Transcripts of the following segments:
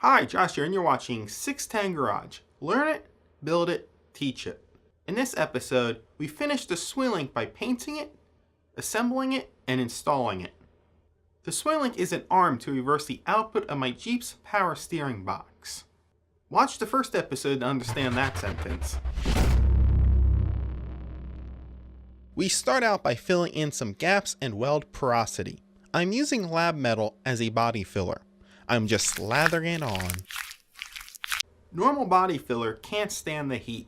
Hi, Josh here, and you're watching 610 Garage. Learn it, build it, teach it. In this episode, we finished the SwingLInk by painting it, assembling it, and installing it. The SwingLInk is an arm to reverse the output of my Jeep's power steering box. Watch the first episode to understand that sentence. We start out by filling in some gaps and weld porosity. I'm using lab metal as a body filler. I'm just slathering it on. Normal body filler can't stand the heat.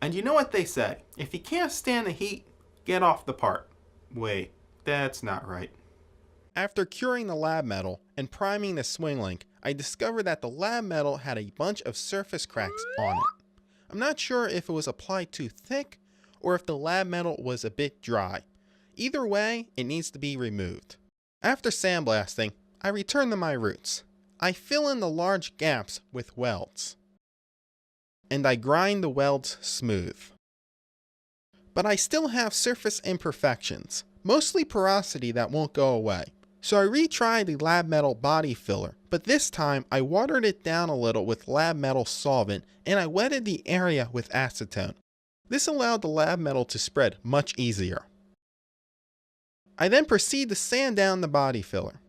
And you know what they say, if you can't stand the heat, get off the part. Wait, that's not right. After curing the lab metal and priming the SwingLInk, I discovered that the lab metal had a bunch of surface cracks on it. I'm not sure if it was applied too thick or if the lab metal was a bit dry. Either way, it needs to be removed. After sandblasting, I return to my roots. I fill in the large gaps with welds. And I grind the welds smooth. But I still have surface imperfections, mostly porosity that won't go away. So I retried the lab metal body filler, but this time I watered it down a little with lab metal solvent and I wetted the area with acetone. This allowed the lab metal to spread much easier. I then proceed to sand down the body filler.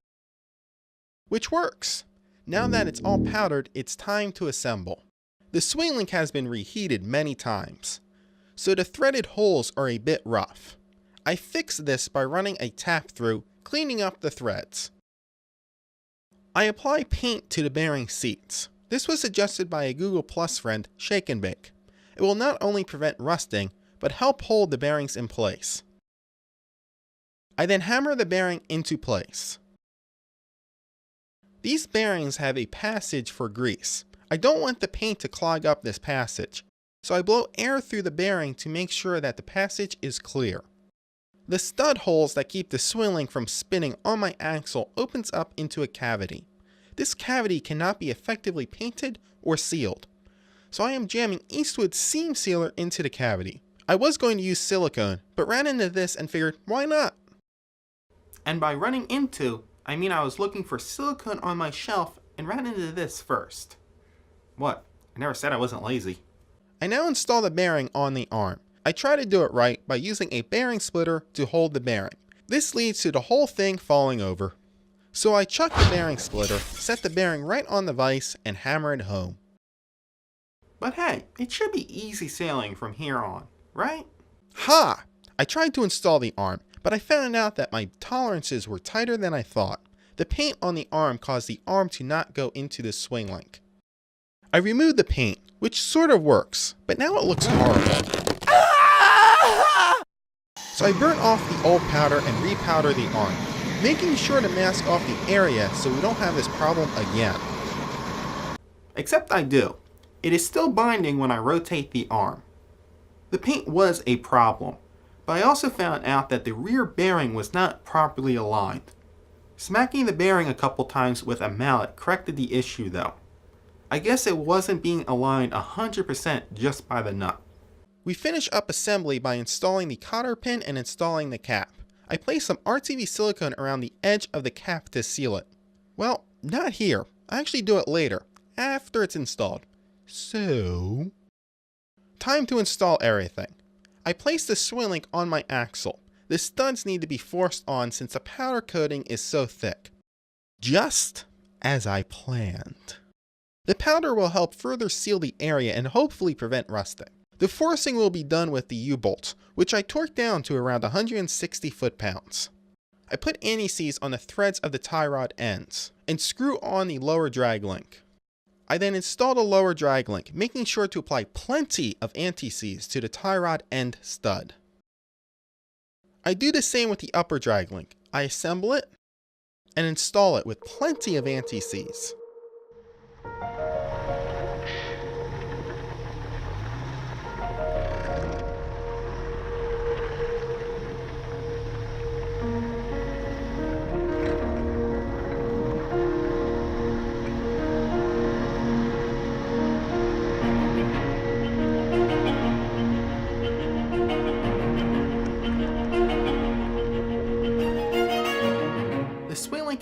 Which works. Now that it's all powdered, it's time to assemble. The SwingLInk has been reheated many times, so the threaded holes are a bit rough. I fixed this by running a tap through, cleaning up the threads. I apply paint to the bearing seats. This was suggested by a Google Plus friend, Shake and Bake. It will not only prevent rusting, but help hold the bearings in place. I then hammer the bearing into place. These bearings have a passage for grease. I don't want the paint to clog up this passage, so I blow air through the bearing to make sure that the passage is clear. The stud holes that keep the SwingLInk from spinning on my axle opens up into a cavity. This cavity cannot be effectively painted or sealed, so I am jamming Eastwood seam sealer into the cavity. I was going to use silicone, but ran into this and figured, why not? And by running into, I mean I was looking for silicone on my shelf and ran into this first. What? I never said I wasn't lazy. I now install the bearing on the arm. I try to do it right by using a bearing splitter to hold the bearing. This leads to the whole thing falling over. So I chuck the bearing splitter, set the bearing right on the vise, and hammer it home. But hey, it should be easy sailing from here on, right? Ha! I tried to install the arm, but I found out that my tolerances were tighter than I thought. The paint on the arm caused the arm to not go into the SwingLInk. I removed the paint, which sort of works, but now it looks horrible. So I burnt off the old powder and repowder the arm, making sure to mask off the area so we don't have this problem again. Except I do. It is still binding when I rotate the arm. The paint was a problem, but I also found out that the rear bearing was not properly aligned. Smacking the bearing a couple times with a mallet corrected the issue though. I guess it wasn't being aligned 100% just by the nut. We finish up assembly by installing the cotter pin and installing the cap. I place some RTV silicone around the edge of the cap to seal it. Well, not here. I actually do it later, after it's installed. So, time to install everything. I place the SwingLInk on my axle. The studs need to be forced on since the powder coating is so thick. Just as I planned. The powder will help further seal the area and hopefully prevent rusting. The forcing will be done with the U-bolts, which I torqued down to around 160 foot-pounds. I put anti-seize on the threads of the tie rod ends and screw on the lower drag link. I then install the lower drag link, making sure to apply plenty of anti-seize to the tie rod end stud. I do the same with the upper drag link. I assemble it and install it with plenty of anti-seize.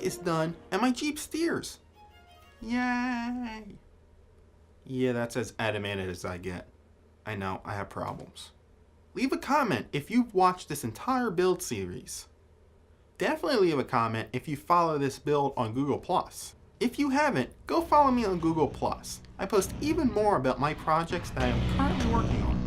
is done and my Jeep steers. Yay! Yeah, that's as animated as I get. I know, I have problems. Leave a comment if you've watched this entire build series. Definitely leave a comment if you follow this build on Google+. If you haven't, go follow me on Google+. I post even more about my projects that I am currently working on.